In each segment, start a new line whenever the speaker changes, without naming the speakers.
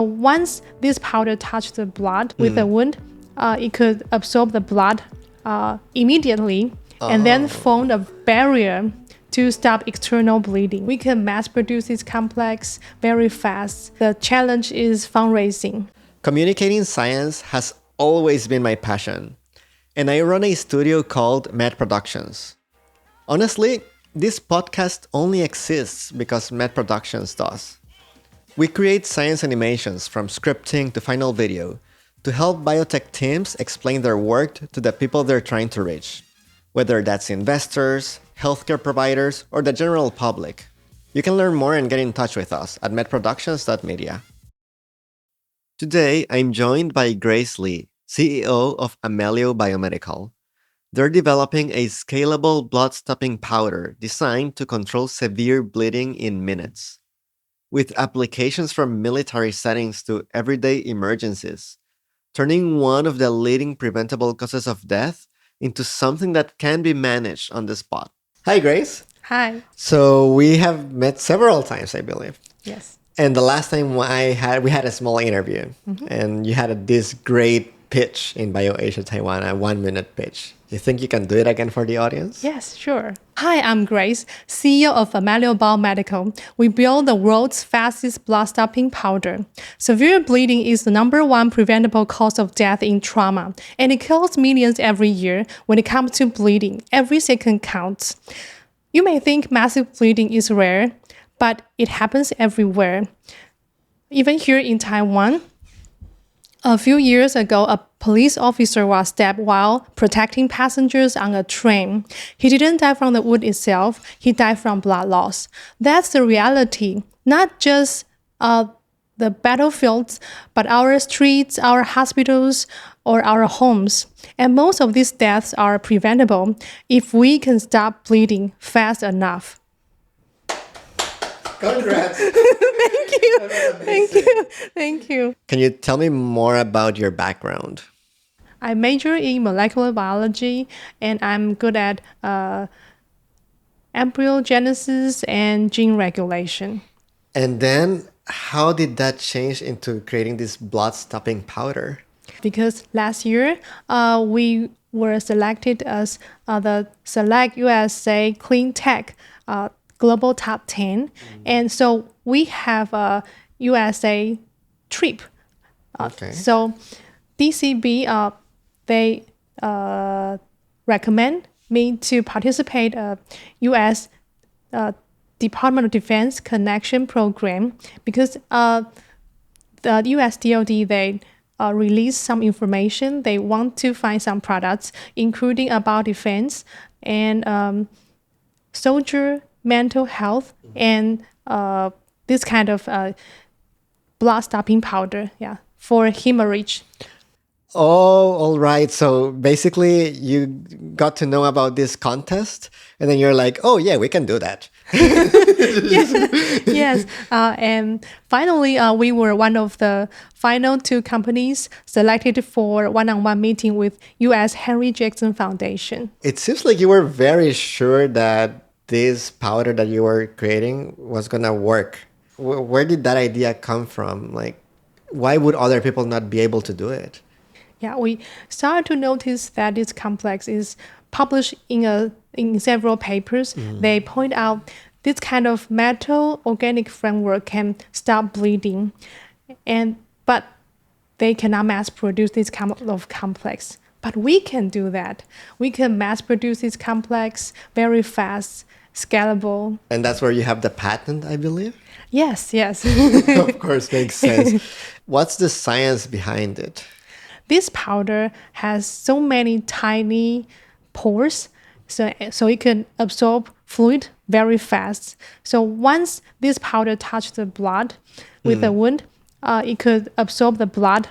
Once this powder touched the blood with the wound, it could absorb the blood immediately and then form a barrier to stop external bleeding. We can mass produce this complex very fast. The challenge is fundraising.
Communicating science has always been my passion, and I run a studio called Med Productions. Honestly, this podcast only exists because Med Productions does. We create science animations from scripting to final video to help biotech teams explain their work to the people they're trying to reach, whether that's investors, healthcare providers, or the general public. You can learn more and get in touch with us at medproductions.media. Today, I'm joined by Grace Lee, CEO of Amelio Biomedical. They're developing a scalable blood-stopping powder designed to control severe bleeding in minutes. With applications from military settings to everyday emergencies, turning one of the leading preventable causes of death into something that can be managed on the spot. Hi, Grace.
Hi.
So we have met several times, I believe.
Yes.
And the last time we had a small interview, and you had this great pitch in BioAsia Taiwan, a 1-minute pitch. You think you can do it again for the audience?
Yes, sure. Hi, I'm Grace, CEO of Amelio Biomedical. We build the world's fastest blood-stopping powder. Severe bleeding is the #1 preventable cause of death in trauma, and it kills millions every year. When it comes to bleeding, every second counts. You may think massive bleeding is rare, but it happens everywhere. Even here in Taiwan, a few years ago, a police officer was stabbed while protecting passengers on a train. He didn't die from the wound itself, he died from blood loss. That's the reality, not just the battlefields, but our streets, our hospitals, or our homes. And most of these deaths are preventable if we can stop bleeding fast enough.
Congrats!
Thank you.
Can you tell me more about your background?
I major in molecular biology, and I'm good at embryogenesis and gene regulation.
And then, how did that change into creating this blood-stopping powder?
Because last year, we were selected as the Select USA Clean Tech Global Top 10. And so we have a USA trip.
Okay.
So DCB, they recommend me to participate in U.S. Department of Defense Connection Program because the U.S. DoD, they release some information. They want to find some products, including about defense and soldier mental health and this kind of blood-stopping powder, for hemorrhage.
Oh, all right. So basically, you got to know about this contest, and then you're like, oh, yeah, we can do that.
Yes. And finally, we were one of the final 2 companies selected for one-on-one meeting with U.S. Henry Jackson Foundation.
It seems like you were very sure that this powder that you were creating was going to work. Where did that idea come from? Like, why would other people not be able to do it?
Yeah, we started to notice that this complex is published in several papers. They point out this kind of metal organic framework can stop bleeding, but they cannot mass produce this kind of complex. But we can do that. We can mass produce this complex very fast, scalable.
And that's where you have the patent, I believe?
Yes.
Of course, makes sense. What's the science behind it?
This powder has so many tiny pores, so it can absorb fluid very fast. So once this powder touched the blood with the wound, it could absorb the blood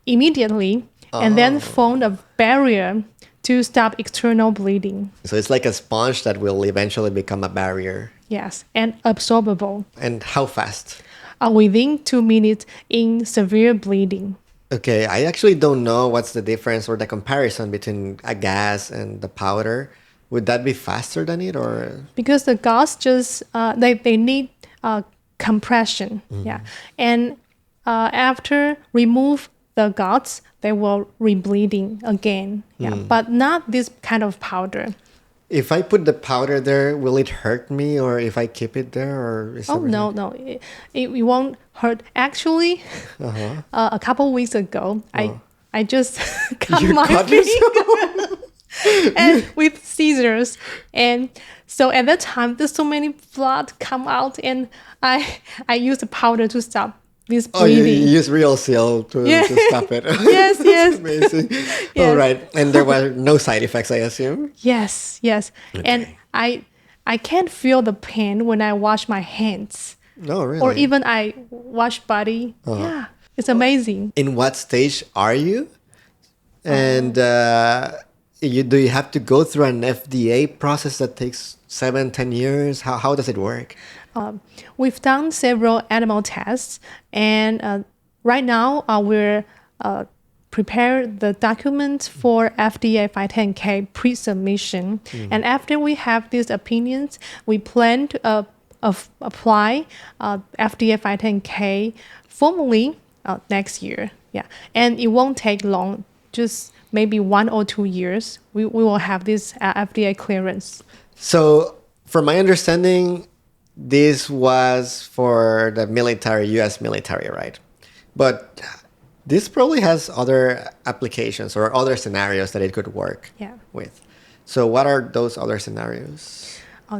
immediately and then form a barrier to stop external bleeding.
So it's like a sponge that will eventually become a barrier.
Yes, and absorbable.
And how fast?
Within 2 minutes in severe bleeding.
Okay, I actually don't know what's the difference or the comparison between a gas and the powder. Would that be faster than it, or?
Because the gas just, they need compression. And after remove the guts, they will rebleeding again. Yeah, but not this kind of powder.
If I put the powder there, will it hurt me, or if I keep it there, or is
Oh
everything?
no, it won't hurt. Actually, a couple weeks ago, I just cut
You
my
cut
finger
yourself?
and with scissors, and so at that time, there's so many blood come out, and I used the powder to stop this
Oh, you
bleeding.
use real seal to stop it.
Yes, yes.
Amazing.
Yes.
All right. And there were no side effects, I assume?
Yes, yes. And I can't feel the pain when I wash my hands.
No, really.
Or even I wash body. Yeah, it's amazing.
In what stage are you? And do you have to go through an FDA process that takes 7-10 years? How does it work?
We've done several animal tests, and right now we're prepare the documents for FDA 510K pre-submission. And after we have these opinions, we plan to apply FDA 510K formally next year. Yeah, and it won't take long, just maybe 1 or 2 years. We will have this FDA clearance.
So, from my understanding, this was for the military, US military, right? But this probably has other applications or other scenarios that it could work with. So, what are those other scenarios?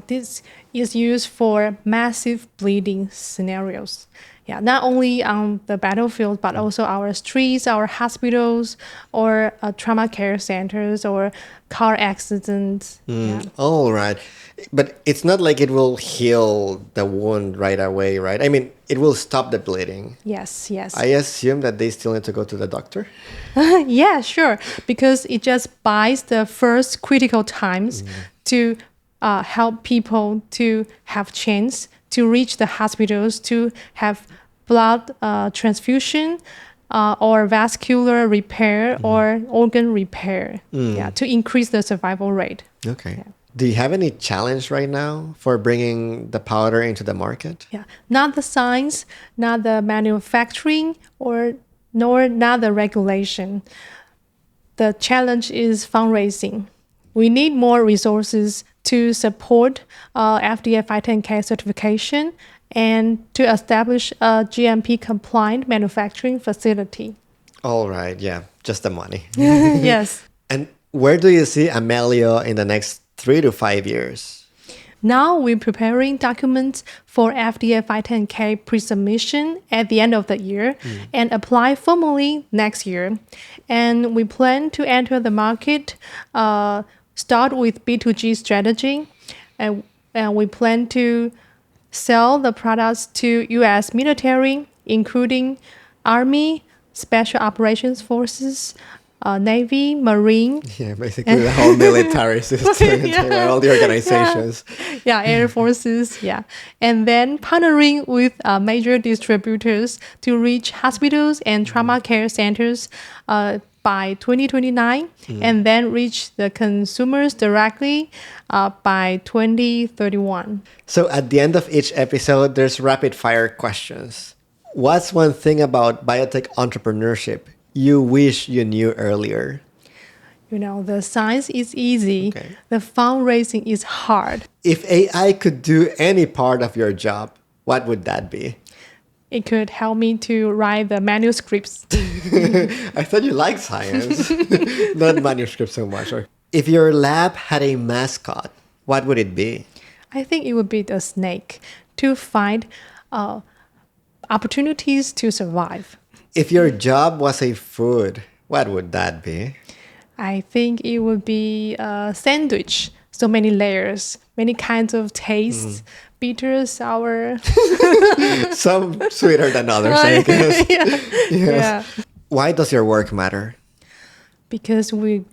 This is used for massive bleeding scenarios. Yeah, not only on the battlefield, but also our streets, our hospitals, or trauma care centers, or car accidents. Yeah.
All right. But it's not like it will heal the wound right away, right? I mean, it will stop the bleeding.
Yes, yes.
I assume that they still need to go to the doctor.
Yeah, sure. Because it just buys the first critical times to help people to have chance to reach the hospitals, to have blood transfusion or vascular repair or organ repair, to increase the survival rate.
Okay. Yeah. Do you have any challenge right now for bringing the powder into the market?
Yeah, not the science, not the manufacturing, nor not the regulation. The challenge is fundraising. We need more resources to support FDA 510K certification and to establish a GMP-compliant manufacturing facility.
All right, yeah, just the money.
Yes.
And where do you see Amelio in the next 3 to 5 years?
Now we're preparing documents for FDA 510K pre-submission at the end of the year and apply formally next year. And we plan to enter the market, start with B2G strategy, and we plan to sell the products to U.S. military, including Army, Special Operations Forces, Navy, Marine.
Yeah, basically the whole military system, all the organizations.
Yeah, Air Forces, And then partnering with major distributors to reach hospitals and trauma care centers by 2029, and then reach the consumers directly by 2031.
So at the end of each episode, there's rapid fire questions. What's one thing about biotech entrepreneurship you wish you knew earlier?
You know, the science is easy. Okay. The fundraising is hard.
If AI could do any part of your job, what would that be?
It could help me to write the manuscripts.
I thought you liked science, not manuscripts so much. If your lab had a mascot, what would it be?
I think it would be the snake to find opportunities to survive.
If your job was a food, what would that be?
I think it would be a sandwich. So many layers, many kinds of tastes, bitter, sour.
Some sweeter than others, I guess.
Yeah.
Why does your work matter?
Because we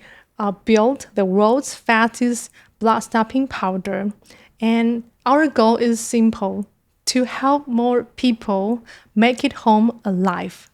built the world's fastest blood-stopping powder. And our goal is simple, to help more people make it home alive.